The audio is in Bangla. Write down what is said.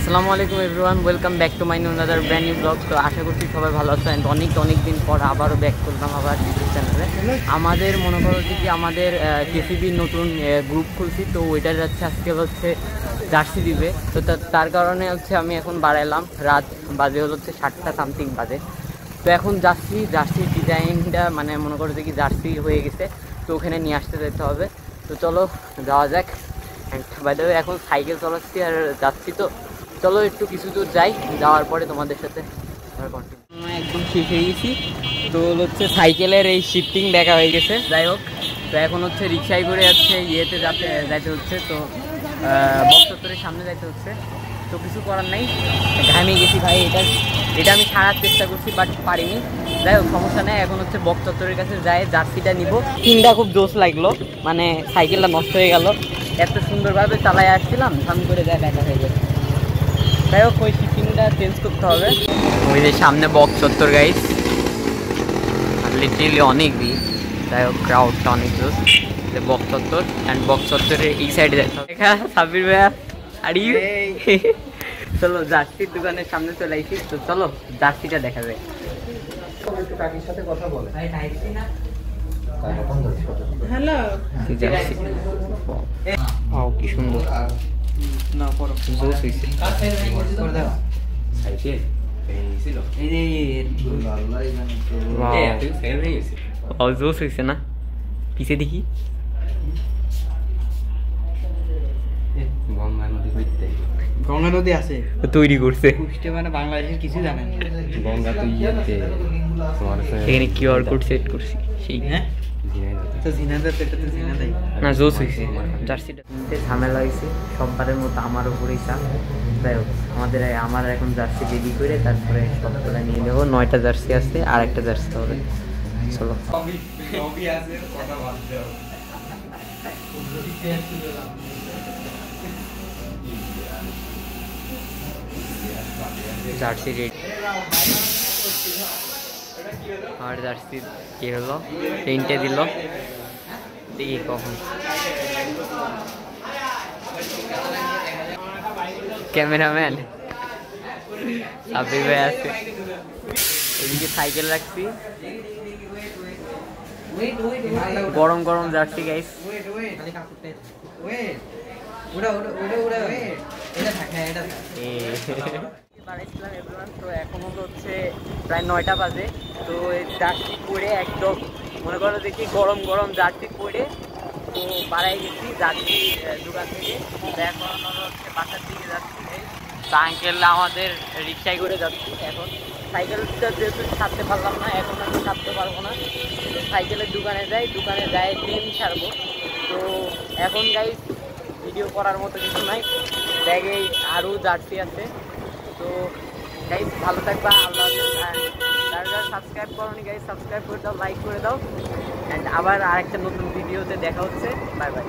আসসালামু আলাইকুম everyone, welcome back to my another brand new blog. তো আশা করছি সবাই ভালো আছো। অ্যান্ড অনেক দিন পর আবারও ব্যাক করলাম আবার ইউটিউব চ্যানেলে। আমাদের মনে করো যে কি আমাদের কেসিবির নতুন গ্রুপ খুলছি, তো ওইটার যাচ্ছে আজকে হচ্ছে জার্সি দিবে। তো তার কারণে হচ্ছে আমি এখন বাড়াইলাম, রাত বাজে হচ্ছে 7টা সামথিং বাজে। তো এখন জার্সির ডিজাইনটা মানে মনে করো যে কি জার্সি হয়ে গেছে, তো ওখানে নিয়ে আসতে যেতে হবে। তো চলো যাওয়া যাক। অ্যান্ড বাই দ্য ওয়ে এখন সাইকেল চালাচ্ছি আর যাচ্ছি, তো চলো একটু কিছু দূর যাই, যাওয়ার পরে তোমাদের সাথে একদম শেষ হয়ে গেছি। তো হচ্ছে সাইকেলের এই শিফটিং দেখা হয়ে গেছে। যাই হোক, তো এখন হচ্ছে রিক্সায় করে যাচ্ছে ইয়েতে যাইতে হচ্ছে, তো বক্সত্তরের সামনে যাইতে হচ্ছে। তো কিছু করার নাই, ঘামে গেছি ভাই। এটা আমি সারার চেষ্টা করছি বাট পারিনি। যাই হোক সমস্যা নেই, এখন হচ্ছে বক্সত্তরের কাছে যাই জার্সিটা নিব। কিনটা খুব জোশ লাগলো, মানে সাইকেলটা নষ্ট হয়ে গেল, এত সুন্দরভাবে চালাই আসছিলাম, সামনে করে যায় দেখা হয়ে গেছে। যাই হোক ওই শিপিংটা চেঞ্জ করতে হবে। ওই যে সামনে বক্সত্তর গাইস, লিটারেলি অনেক ভিড়। যাই হোক ক্রাউডটা অনেক জোশ। বক্সত্তর অ্যান্ড বক্সত্তরের এই সাইডে যেতে হবে। সাব্বির ভাইয়া আরে চলো জার্সির দোকানের সামনে চলে আইছি, তো চলো জার্সিটা দেখা যায়। কাকির সাথে কথা বলে। হ্যালো জার্সি, ও কি সুন্দর না পড়ো জোস হইছে। করে দাও সাইকেল এই যে ওয়াও ফেল হয়ে গেছে, ও জোস হইছে না। পিছে দেখি গঙ্গা নদী আছে, তৈরি করছে মানে বাংলাদেশের কিছু জানেন। গঙ্গা তো ইয়েতে এখানে কিউআর কোড সেট করছি সেই। হ্যাঁ তো জিনাদার তো এটা তো জিনাদাই না জোস হয়েছে। জার্সিটা কিনতে ঝামেলা হয়েছে, সববারের মতো আমার উপরেই চাপ। যাই হোক আমার এখন জার্সি রেডি করে তারপরে সবগুলো নিয়ে নেবো। 9টা জার্সি আছে, আর একটা জার্সি হবে। চলো জার্সি রেডি। আর জার্সি কি হলো, প্রিন্টে দিল, দেখি কখন ক্যামেরাম্যান সাব্বির ভাই আছে। এদিকে সাইকেল রাখছি, গরম গরম জার্সি গাইস। তো এখন হচ্ছে প্রায় 9টা বাজে। তো জার্সি পরে একদম মনে করো দেখি গরম গরম জার্সি পরে তো বাড়াই গেছি জার্সি দোকান থেকে। এখন হচ্ছে বাসার দিকে যাচ্ছি। আঙ্কেল আমাদের রিক্সায় করে যাচ্ছি। এখন সাইকেলটা যেহেতু ছাড়তে পারলাম না, এখন আমি ছাড়তে পারবো না। তো সাইকেলের দোকানে যাই ট্রেন ছাড়বো। তো এখন গাইস ভিডিও করার মতো কিছু নাই, ব্যাগে আরও জার্সি আছে। তো গাইস ভালো থাকবা, আল্লাহ হাফেজ। যারা সাবস্ক্রাইব করোনি গাইস সাবস্ক্রাইব করে দাও, লাইক করে দাও। অ্যান্ড আবার আরেকটা নতুন ভিডিওতে দেখা হচ্ছে। Bye bye.